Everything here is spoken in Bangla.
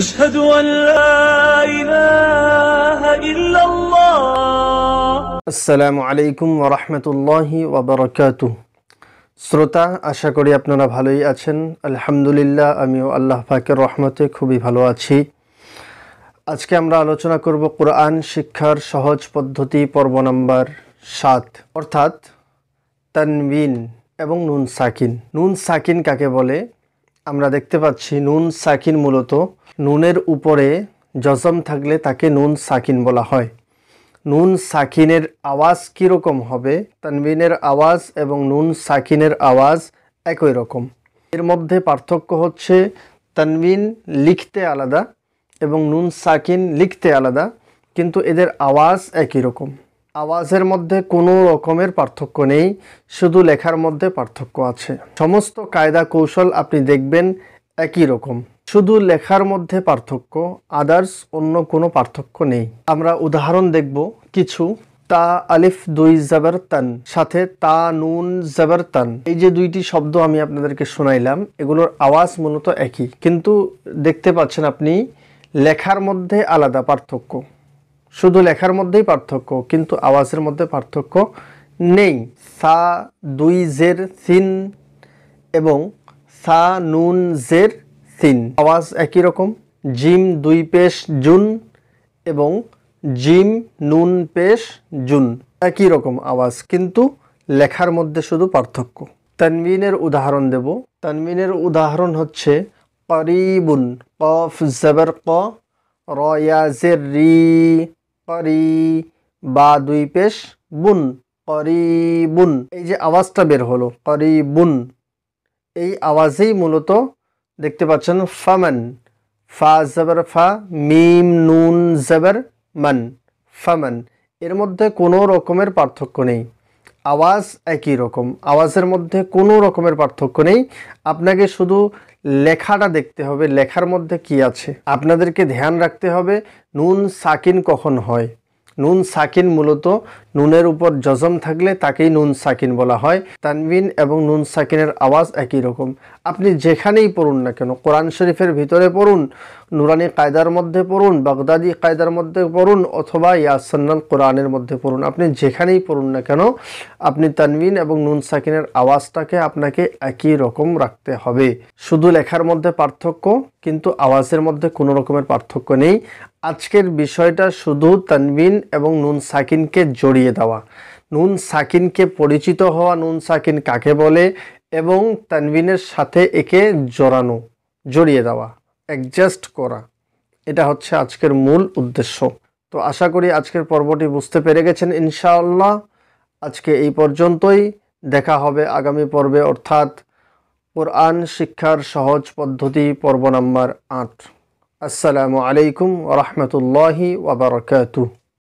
أشهد أن لا إله إلا الله আসসালামু আলাইকুম ওয়া রাহমাতুল্লাহি ওয়া বারাকাতুহু। শ্রোতা, আশা করি আপনারা ভালোই আছেন। আলহামদুলিল্লাহ, আমিও আল্লাহ পাকের রহমতে খুবই ভালো আছি। আজকে আমরা আলোচনা করব কোরআন শিক্ষার সহজ পদ্ধতি পর্ব নাম্বার 7, অর্থাৎ তানবিন এবং নুন সাকিন। নুন সাকিন কাকে বলে? আমরা দেখতে পাচ্ছি নুন সাকিন মূলত নুনের উপরে জজম থাকলে তাকে নুন সাকিন বলা হয়। নুন সাকিনের আওয়াজ কীরকম হবে? তানবিনের আওয়াজ এবং নুন সাকিনের আওয়াজ একই রকম। এর মধ্যে পার্থক্য হচ্ছে তানবিন লিখতে আলাদা এবং নুন সাকিন লিখতে আলাদা, কিন্তু এদের আওয়াজ একই রকম। আওয়াজের মধ্যে কোনো রকমের পার্থক্য নেই, শুধু লেখার মধ্যে পার্থক্য আছে। সমস্ত কায়দা কৌশল আপনি দেখবেন একই রকম, শুধু লেখার মধ্যে পার্থক্য, আদার্স অন্য কোনো পার্থক্য নেই। আমরা উদাহরণ দেখব কিছু। তা আলিফ দুই জবর তান, সাথে তা নুন জবর তান। এই যে দুইটি শব্দ আমি আপনাদেরকে শোনাইলাম, এগুলোর আওয়াজ মূলত একই, কিন্তু দেখতে পাচ্ছেন আপনি লেখার মধ্যে আলাদা পার্থক্য। শুধু লেখার মধ্যেই পার্থক্য, কিন্তু আওয়াজের মধ্যে পার্থক্য নেই। সা দুই জের সিন এবং সা নুন জের সিন, আওয়াজ একই রকম। জিম দুই পেশ জুন এবং জিম নুন পেশ জুন, একই রকম আওয়াজ, কিন্তু লেখার মধ্যে শুধু পার্থক্য। তানবিনের উদাহরণ দেব। তানবিনের উদাহরণ হচ্ছে করিবুন, কফ জবর ক, র ইয়া জের রি, করি, বা দুই পেশ বুন, করিবুন। এই যে আওয়াজটা বের হলো করিবুন, এই আওয়াজেই মূলত দেখতে পাচ্ছেন ফামান, ফা জবর ফা, মিম নুন জবর মান, ফামান। এর মধ্যে কোনো রকমের পার্থক্য নেই, আওয়াজ একই রকম, আওয়াজের মধ্যে কোনো রকমের পার্থক্য নেই। আপনাকে শুধু লেখাটা দেখতে হবে, লেখার মধ্যে কি আছে। আপনাদেরকে ধ্যান রাখতে হবে নুন সাকিন কখন হয়। নুন সাকিন মূলত নুনের উপর জজম থাকলে তাকেই নুন সাকিন বলা হয়। তানবিন এবং নুন সাকিনের আওয়াজ একই রকম। আপনি যেখানেই পড়ুন না কেন, কোরআন শরীফের ভিতরে পড়ুন, নুরানি কায়দার মধ্যে পড়ুন, বাগদাদি কায়দার মধ্যে পড়ুন, অথবা ইয়াসান্নাল কোরআনের মধ্যে পড়ুন, আপনি যেখানেই পড়ুন না কেন, আপনি তানবিন এবং নুন সাকিনের আওয়াজটাকে আপনাকে একই রকম রাখতে হবে। শুধু লেখার মধ্যে পার্থক্য, কিন্তু আওয়াজের মধ্যে কোনো রকমের পার্থক্য নেই। আজকের বিষয়টা শুধু তানবিন এবং নুন সাকিনকে জড়িয়ে দেওয়া, নুন সাকিনকে পরিচিত হওয়া, নুন সাকিন কাকে বলে, এবং তানবিনের সাথে একে জড়ানো, জড়িয়ে দেওয়া, অ্যাডজাস্ট করা, এটা হচ্ছে আজকের মূল উদ্দেশ্য। তো আশা করি আজকের পর্বটি বুঝতে পেরে গেছেন ইনশাআল্লাহ। আজকে এই পর্যন্তই, দেখা হবে আগামী পর্বে, অর্থাৎ কোরআন শিক্ষার সহজ পদ্ধতি পর্ব নাম্বার 8। আসসালামু আলাইকুম ওয়া রাহমাতুল্লাহি ওয়া বারাকাতুহু।